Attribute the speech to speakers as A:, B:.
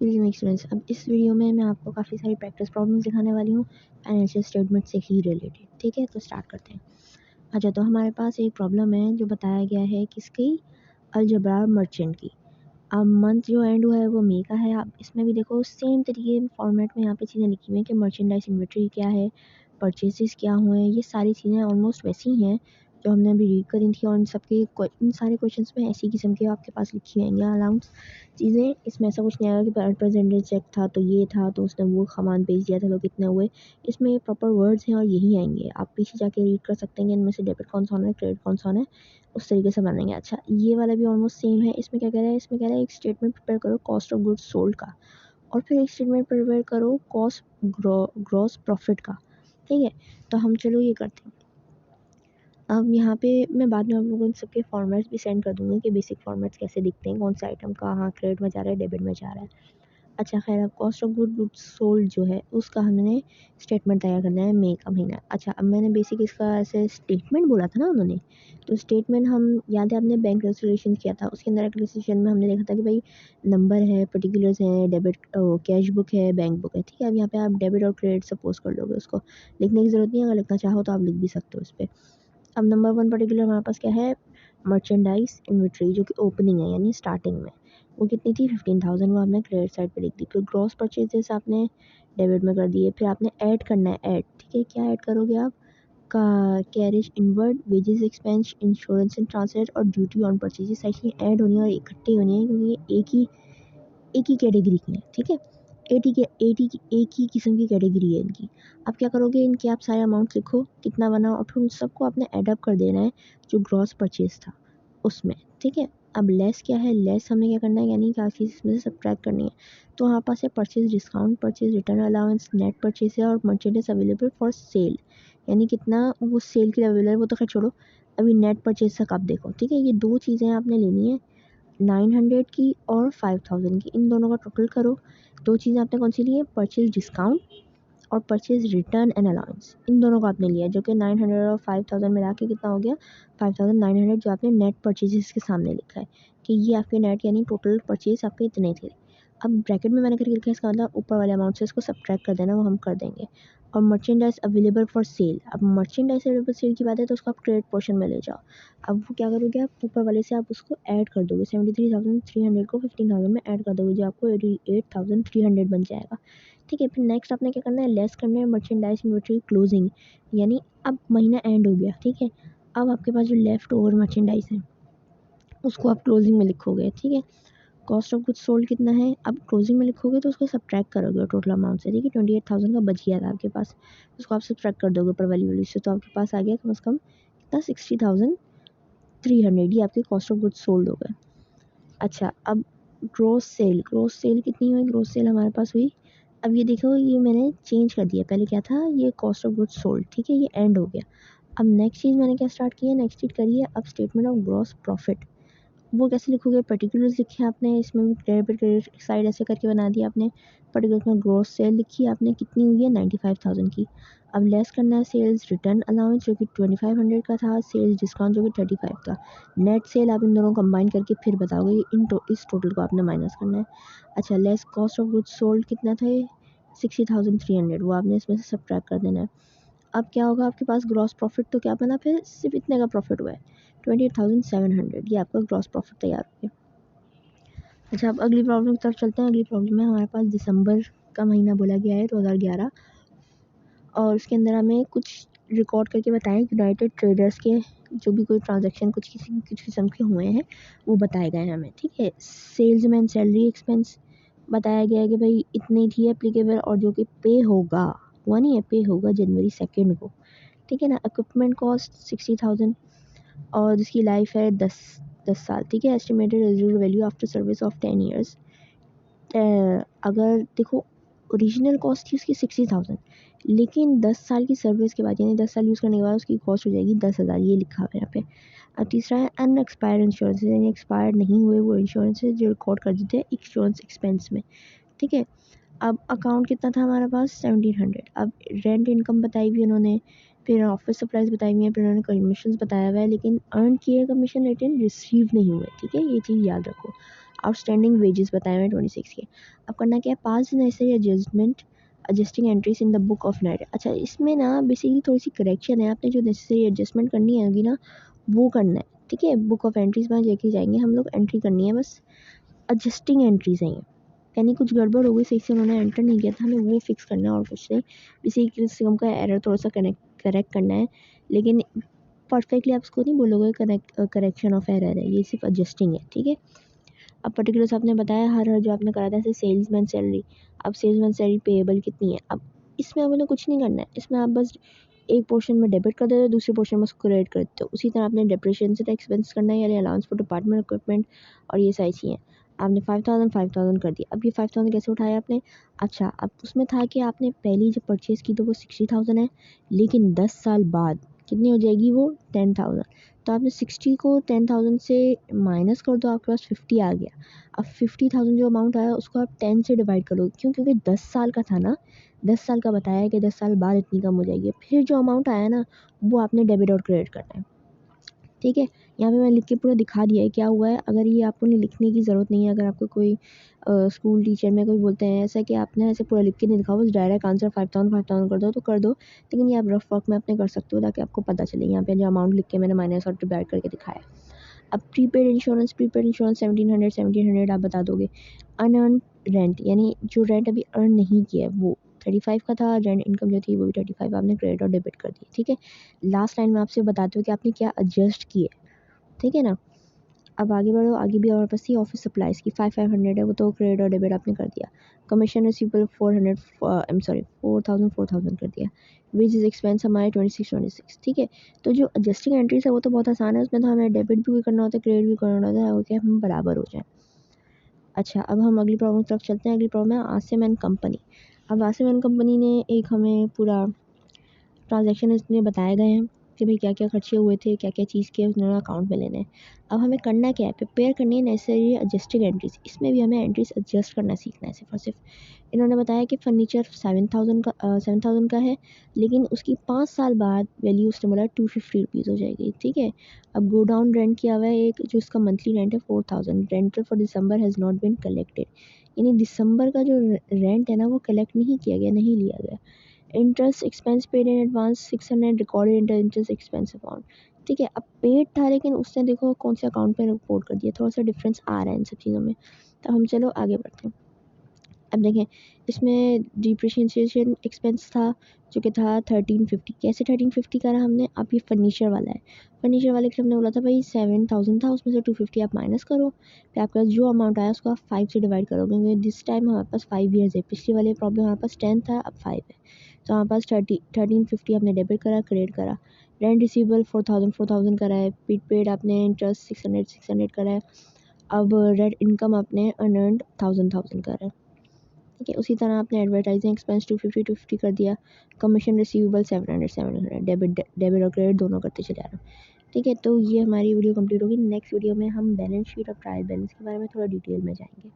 A: Make sense. अब इस video में मैं आपको काफ़ी सारी प्रैक्टिस प्रॉब्लम्स दिखाने वाली हूँ फाइनेंशियल स्टेटमेंट से ही रिलेटेड। ठीक है, तो स्टार्ट करते हैं। अच्छा, तो हमारे पास एक प्रॉब्लम है जो बताया गया है किसकी, अलजबरा मर्चेंट की। अब मंथ जो एंड हुआ है वो मई का है। आप इसमें भी देखो सेम तरीके फॉर्मेट में यहाँ पे चीज़ें लिखी हुई हैं कि मर्चेंडाइज इन्वेंट्री क्या है, परचेसेस क्या हुए हैं, ये सारी चीज़ें ऑलमोस्ट वैसी ही हैं जो हमने अभी रीड करी थी। और इन सारे क्वेश्चंस में ऐसी किस्म के आपके पास लिखी हुई हैं अलाउंस चीज़ें। इसमें ऐसा कुछ नहीं आएगा कि परसेंटेज चेक था तो ये था तो उसने वो सामान बेच दिया था तो कितने हुए। इसमें प्रॉपर वर्ड्स हैं और यही आएंगे। आप पीछे जाके रीड कर सकते हैं कि इनमें से डेबिट कौन सा होना है, क्रेडिट कौन सा होना है, उस तरीके से बनेंगे। अच्छा, ये वाला भी ऑलमोस्ट सेम है। इसमें क्या कह रहा है, इसमें कह रहा है एक स्टेटमेंट प्रिपेयर करो कॉस्ट ऑफ गुड्स सोल्ड का, और फिर एक स्टेटमेंट प्रिपेयर करो कॉस्ट ग्रॉस प्रॉफिट का। ठीक है, तो हम चलो ये करते हैं। अब यहाँ पे मैं बाद में आप लोगों को सबके फॉर्मेट्स भी सेंड कर दूँगी कि बेसिक फॉर्मेट्स कैसे दिखते हैं, कौन सा आइटम कहाँ क्रेडिट में जा रहा है, डेबिट में जा रहा है। अच्छा खैर, अब कॉस्ट ऑफ गुड्स सोल्ड जो है उसका हमने स्टेटमेंट तैयार करना है मई का महीना। अच्छा, अब मैंने बेसिक इसका ऐसे स्टेटमेंट बोला था ना उन्होंने, तो स्टेटमेंट हम याद है आपने बैंक रेजोल्यूशन किया था, उसके अंदर रेजोल्यूशन में हमने देखा था कि भाई नंबर है, पर्टिकुलर्स हैं, डेबिट कैश बुक है, बैंक बुक है। ठीक है, अब यहाँ पे आप डेबिट और क्रेडिट सपोज कर लोगे, उसको लिखने की ज़रूरत नहीं है, अगर लिखना चाहो तो आप लिख भी सकते हो इस पर। अब नंबर 1 पर्टिकुलर हमारे पास क्या है, मर्चेंडाइज इन्वेंट्री जो कि ओपनिंग है यानी स्टार्टिंग में, वो कितनी थी 15,000, वो आपने क्रेडिट साइड पे लिख दी। फिर ग्रॉस परचेजेस आपने डेबिट में कर दिए। फिर आपने ऐड करना है, ऐड, ठीक है, क्या ऐड करोगे आप, का carriage inward, wages expense, insurance and translate और ड्यूटी ऑन परचेजेस सारी ऐड होनी है और इकट्ठी होनी है क्योंकि ये एक ही कैटेगरी की है। ठीक है, 80 की एक ही किस्म की कैटेगरी है इनकी। अब क्या करोगे, इनके आप सारे अमाउंट लिखो कितना बना और फिर उन सबको आपने एडअप कर देना है जो ग्रॉस परचेज था उसमें। ठीक है, अब लेस क्या है, लेस हमें क्या करना है यानी क्या चीज़ इसमें से सब्ट्रैक्ट करनी है। तो हमारे पास है purchase discount, purchase return allowance, net purchase है और मर्चेंडाइज अवेलेबल फॉर सेल, यानी कितना वो सेल के लिए अवेलेबल है वो तो खैर छोड़ो, अभी नेट परचेज तक आप देखो। ठीक है, ये दो चीज़ें आपने लेनी है, 900 की और 5000 की, इन दोनों का टोटल करो। दो चीज़ें आपने कौन सी ली है, परचेज डिस्काउंट और परचेज रिटर्न एंड अलाउंस, इन दोनों को आपने लिया जो कि 900 और 5000 मिला के कितना हो गया 5900, जो आपने नेट परचेजेस के सामने लिखा है कि ये आपके नेट यानी टोटल परचेज आपके इतने थे। अब ब्रैकेट में मैंने करके लिखा है, इसका मतलब ऊपर वाले अमाउंट से इसको सब्ट्रैक्ट कर देना, वो हम कर देंगे। और मर्चेंडाइज अवेलेबल फॉर सेल, अब मर्चेंडाइज अवेलेबल सेल की बात है तो उसको आप क्रेडिट पोर्शन में ले जाओ। अब वो क्या करोगे, आप ऊपर वाले से आप उसको ऐड कर दोगे, 73,300 को 15,000 में ऐड कर दोगे जो आपको 88,300 बन जाएगा। ठीक है, फिर नेक्स्ट आपने क्या करना है, लेस करना है मर्चेंडाइज इन्वेंटरी क्लोजिंग, यानी अब महीना एंड हो गया। ठीक है, अब आपके पास जो लेफ्ट ओवर मर्चेंडाइज है उसको आप क्लोजिंग में लिखोगे। ठीक है, कॉस्ट ऑफ गुड्स सोल्ड कितना है, अब क्लोजिंग में लिखोगे तो उसको सब्ट्रैक्ट करोगे टोटल अमाउंट से। ठीक है, 28,000 का बच गया था आपके पास, उसको आप सब्ट्रैक्ट कर दोगे ऊपर वाली वैल्यू से, तो आपके पास आ गया कम से कम कितना 60,300, ये आपके कॉस्ट ऑफ गुड्स सोल्ड हो गए। अच्छा, अब ग्रोस सेल, ग्रोस सेल कितनी हुई, ग्रोस सेल हमारे पास हुई, अब ये देखो ये मैंने चेंज कर दिया, पहले क्या था ये कॉस्ट ऑफ गुड्स सोल्ड। ठीक है, ये एंड हो गया। अब नेक्स्ट चीज़ मैंने क्या स्टार्ट किया, नेक्स्ट चीज़ करिए अब स्टेटमेंट ऑफ ग्रॉस प्रॉफिट। वो कैसे लिखोगे, पर्टिकुलर्स लिखे आपने, इसमें भी क्रेडिट साइड ऐसे करके बना दिया आपने। पर्टिकुलर्स में ग्रॉस सेल लिखी आपने, कितनी हुई है 95,000 की। अब लेस करना है सेल्स रिटर्न अलाउंस जो कि 2500 का था, सेल्स डिस्काउंट जो कि 35 था। नेट सेल आप इन दोनों कंबाइन करके फिर बताओगे इस टोटल को आपने माइनस करना है। अच्छा, less cost of goods sold कितना था, 60,300, वो आपने इसमें से सब्ट्रैक्ट कर देना है। अब क्या होगा आपके पास ग्रॉस प्रॉफिट, तो क्या बना, फिर सिर्फ इतने का प्रॉफिट हुआ है 28,700, ये आपका ग्रॉस प्रॉफिट तैयार हो गया। अच्छा, अब अगली प्रॉब्लम की तरफ चलते हैं। अगली प्रॉब्लम में हमारे पास दिसंबर का महीना बोला गया है 2011, और उसके अंदर हमें कुछ रिकॉर्ड करके बताएं यूनाइटेड ट्रेडर्स के जो भी कोई ट्रांजैक्शन कुछ किस्म के हुए हैं वो बताए गए हैं हमें। ठीक है, सेल्समैन सैलरी एक्सपेंस बताया गया है कि भाई इतनी थी एप्लीकेबल, और जो कि पे होगा, हुआ नहीं है, पे होगा जनवरी 2 को। ठीक है ना, इक्विपमेंट कॉस्ट 60,000 और जिसकी लाइफ है 10 साल। ठीक है, estimated residual value after service of 10 years. अगर देखो ओरिजिनल कॉस्ट थी उसकी 60,000, लेकिन 10 साल की सर्विस के बाद यानी 10 साल यूज़ करने के बाद उसकी कॉस्ट हो जाएगी 10,000, ये लिखा हुआ है यहाँ पे। अब तीसरा है अनएक्सपायर्ड इंश्योरेंस, यानी एक्सपायर्ड नहीं हुए वो इंश्योरेंस जो रिकॉर्ड कर देते हैं इंश्योरेंस एक्सपेंस में। ठीक है, अब अकाउंट कितना था हमारे पास 1700। अब रेंट इनकम बताई हुई उन्होंने, फिर ऑफिस सप्लाईज बताई हुई है, फिर उन्होंने कमीशन बताया हुआ है, लेकिन अर्न किए कमीशन लेकिन रिसीव नहीं हुए। ठीक है, ये चीज़ याद रखो। आउटस्टैंडिंग वेजेस बताए हुए 26 के। अब करना क्या है, पास necessary adjusting entries in the book of net. अच्छा, इसमें ना बेसिकली थोड़ी सी करेक्शन है, आपने जो नेसेसरी एडजस्टमेंट करनी है अभी ना वो करना है, ठीक है। बुक ऑफ एंट्रीज में लेके जाएंगे हम लोग, एंट्री करनी है, बस एडजस्टिंग एंट्रीज हैं, यानी कुछ गड़बड़ हो गई, सही से उन्होंने एंटर नहीं किया था, हमें वो फिक्स करना है और कुछ नहीं। बेसिकली सिस्टम का एरर थोड़ा सा करेक्ट करना है, लेकिन परफेक्टली आप उसको नहीं बोलोगे करेक्शन ऑफ एरर है, ये सिर्फ एडजस्टिंग है, ठीक है। अब पर्टिकुलर्स आपने बताया हर जो आपने करा था, जैसे सेल्समैन सैलरी। अब सेल्समैन सैलरी पेएबल कितनी है, अब इसमें आपने कुछ नहीं करना है, इसमें आप बस एक पोर्शन में डेबिट कर देते हो, दूसरे पोर्शन में उसको क्रेडिट कर देते हो। उसी तरह आपने डेप्रिसिएशन से एक्सपेंस करना है, यानी अलाउंस फॉर डिपार्टमेंट इक्विपमेंट और ये सारी चीज़ें। आपने 5000 कर दिया। अब ये 5000 कैसे उठाया आपने, अच्छा अब उसमें था कि आपने पहली जब परचेज़ की तो वो 60,000 है, लेकिन 10 साल बाद कितनी हो जाएगी वो 10,000। तो आपने 60 को 10,000 से माइनस कर दो, आपके पास 50 आ गया। अब 50,000 जो अमाउंट आया उसको आप 10 से डिवाइड करो, क्यों, क्योंकि 10 साल का था ना, 10 साल का बताया कि 10 साल बाद इतनी कम हो जाएगी। फिर जो अमाउंट आया ना वो आपने डेबिट और क्रेडिट करना है, ठीक है। यहाँ पे मैं लिख के पूरा दिखा दिया है क्या हुआ है। अगर ये आपको लिखने की ज़रूरत नहीं है, अगर आपको कोई स्कूल टीचर में कोई बोलते हैं ऐसा कि आपने ऐसे पूरा लिख के नहीं दिखाओ, बस डायरेक्ट आंसर 5000 कर दो तो कर दो, लेकिन ये आप रफ वर्क में अपने कर सकते हो ताकि आपको पता चले। यहाँ पे जो अमाउंट लिख के मैंने माइनस और डिवाइड करके दिखाया। अब प्रीपेड इंश्योरेंस 1700 आप बता दोगे। अनअर्न रेंट, यानी जो रेंट अभी अर्न नहीं किया है वो 35 का था, रेंट इनकम जो थी वो भी 35, आपने क्रेडिट और डेबिट कर दी, ठीक है। लास्ट लाइन में आपसे बताते हो कि आपने क्या एडजस्ट किए, ठीक है ना। अब आगे बढ़ो, आगे भी हमारे पास थी ऑफिस सप्लाइज़ की 500 है, वो तो क्रेडिट और डेबिट आपने कर दिया। कमीशन रिसीवेबल 4,000 कर दिया। वेजेस एक्सपेंस हमारे 26, ठीक है। तो जो एडजस्टिंग एंट्रीज है वो तो बहुत आसान है, उसमें तो हमें डेबिट भी करना होता है, क्रेडिट भी करना होता है, ओके हम बराबर हो जाए। अच्छा, अब हम अगली प्रॉब्लम की तरफ चलते हैं। अगली प्रॉब्लम है आसिम एंड कंपनी। अब आसिम एंड कंपनी ने एक हमें पूरा ट्रांजैक्शन इसमें बताए गए हैं कि भाई क्या क्या खर्चे हुए थे, क्या क्या चीज़ के उन्होंने अकाउंट में लेने हैं। अब हमें करना क्या है, प्रिपेयर करनी है नेसेसरी एडजस्टिंग एंट्रीज। इसमें भी हमें एंट्रीज एडजस्ट करना सीखना है सिर्फ और सिर्फ। इन्होंने बताया कि फर्नीचर 7,000 का है, लेकिन उसकी 5 साल बाद वैल्यू उसने बोला 250 रुपीज़ हो जाएगी, ठीक है। अब गो डाउन रेंट किया हुआ है एक, जो उसका मंथली रेंट है 4,000। Rental for December has not been collected, यानी दिसंबर का जो रेंट है ना वो कलेक्ट नहीं किया गया, नहीं लिया गया। Interest expense paid in advance 600 recorded interest expense account, ठीक है। अब पेड था लेकिन उसने देखो कौन से अकाउंट में रिपोर्ट कर दिया, थोड़ा सा डिफरेंस आ रहा है इन सब चीज़ों में। तो हम चलो आगे बढ़ते हैं। अब देखें, इसमें डिप्रिशिएशन एक्सपेंस था जो कि था 1350। कैसे 1350 करा हमने, अब ये फर्नीचर वाला है। फर्नीचर वाले के लिए हमने बोला था भाई 7,000 था, उसमें से 250 आप माइनस करो, फिर आपके पास जो अमाउंट आया उसको आप 5 से डिवाइड करो, क्योंकि दिस टाइम हमारे पास 5 ईयर्स है। पिछली वाली प्रॉब्लम हमारे पास 10 था, अब 5 है, तो हमारे पास 1350 आपने डेबिट करा, क्रेडिट करा। रेंट रिसीवेबल 4,000 करा है। पेड आपने इंटरेस्ट 600 करा है। अब रेंट इनकम आपने अनअर्नड 1,000 करा है, ठीक है। उसी तरह आपने एडवर्टाइजिंग एक्सपेंस 250 कर दिया। कमीशन रिसीवेबल 700 डेबिट और क्रेडिट दोनों करते चले आ रहे हैं, ठीक है। तो ये हमारी वीडियो कंप्लीट होगी। नेक्स्ट वीडियो में हम बैलेंस शीट और ट्रायल बैलेंस के बारे में थोड़ा डिटेल में जाएंगे।